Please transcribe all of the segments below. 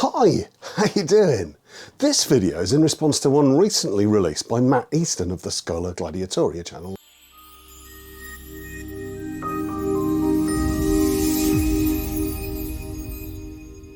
Hi, how you doing? This video is in response to one recently released by Matt Easton of the Schola Gladiatoria channel.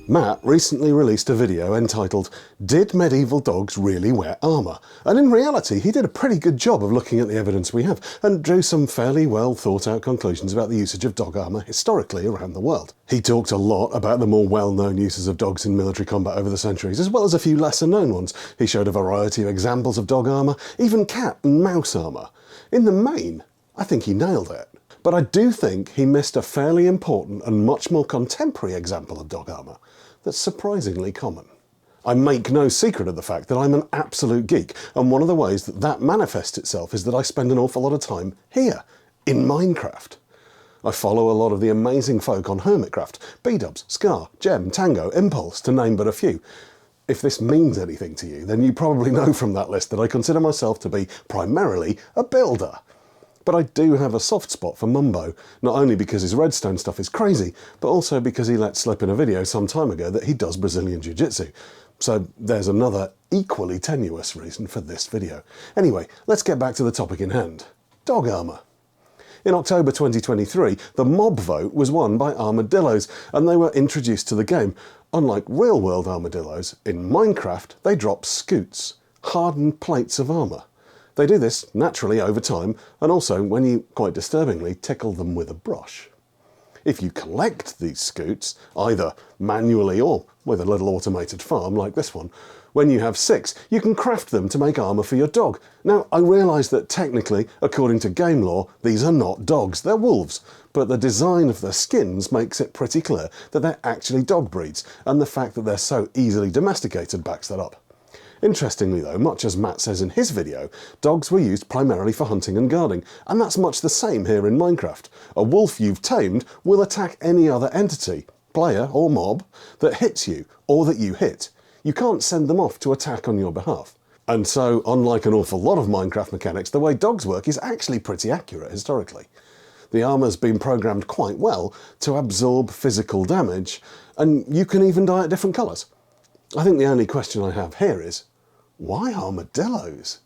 Matt recently released a video entitled, "Did Medieval Dogs Really Wear Armour?" And in reality, he did a pretty good job of looking at the evidence we have and drew some fairly well thought out conclusions about the usage of dog armour historically around the world. He talked a lot about the more well-known uses of dogs in military combat over the centuries, as well as a few lesser-known ones. He showed a variety of examples of dog armour, even cat and mouse armour. In the main, I think he nailed it. But I do think he missed a fairly important and much more contemporary example of dog armour that's surprisingly common. I make no secret of the fact that I'm an absolute geek, and one of the ways that that manifests itself is that I spend an awful lot of time here, in Minecraft. I follow a lot of the amazing folk on Hermitcraft, B-Dubs, Scar, Gem, Tango, Impulse, to name but a few. If this means anything to you, then you probably know from that list that I consider myself to be primarily a builder. But I do have a soft spot for Mumbo, not only because his redstone stuff is crazy, but also because he let slip in a video some time ago that he does Brazilian Jiu-Jitsu. So there's another equally tenuous reason for this video. Anyway, let's get back to the topic in hand. Dog armour. In October 2023, the mob vote was won by armadillos, and they were introduced to the game. Unlike real-world armadillos, in Minecraft they drop scoots, hardened plates of armour. They do this naturally over time, and also when you, quite disturbingly, tickle them with a brush. If you collect these scoots, either manually or with a little automated farm like this one, when you have 6, you can craft them to make armour for your dog. Now, I realise that technically, according to game lore, these are not dogs, they're wolves, but the design of their skins makes it pretty clear that they're actually dog breeds, and the fact that they're so easily domesticated backs that up. Interestingly though, much as Matt says in his video, dogs were used primarily for hunting and guarding, and that's much the same here in Minecraft. A wolf you've tamed will attack any other entity, player or mob, that hits you, or that you hit. You can't send them off to attack on your behalf. And so, unlike an awful lot of Minecraft mechanics, the way dogs work is actually pretty accurate historically. The armour's been programmed quite well to absorb physical damage, and you can even dye it different colours. I think the only question I have here is, why armadillos?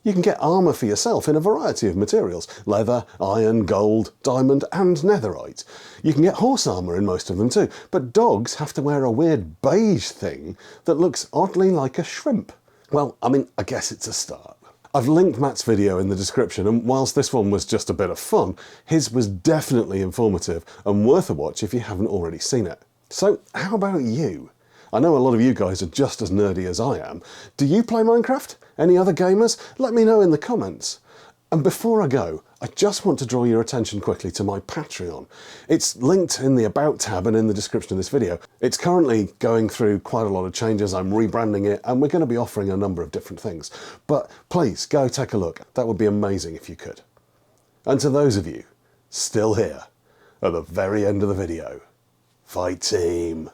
You can get armour for yourself in a variety of materials: leather, iron, gold, diamond and netherite. You can get horse armour in most of them too, but dogs have to wear a weird beige thing that looks oddly like a shrimp. Well, I mean, I guess it's a start. I've linked Matt's video in the description, and whilst this one was just a bit of fun, his was definitely informative and worth a watch if you haven't already seen it. So how about you? I know a lot of you guys are just as nerdy as I am. Do you play Minecraft? Any other gamers? Let me know in the comments. And before I go, I just want to draw your attention quickly to my Patreon. It's linked in the About tab and in the description of this video. It's currently going through quite a lot of changes. I'm rebranding it, and we're going to be offering a number of different things. But please, go take a look. That would be amazing if you could. And to those of you still here, at the very end of the video, fight team.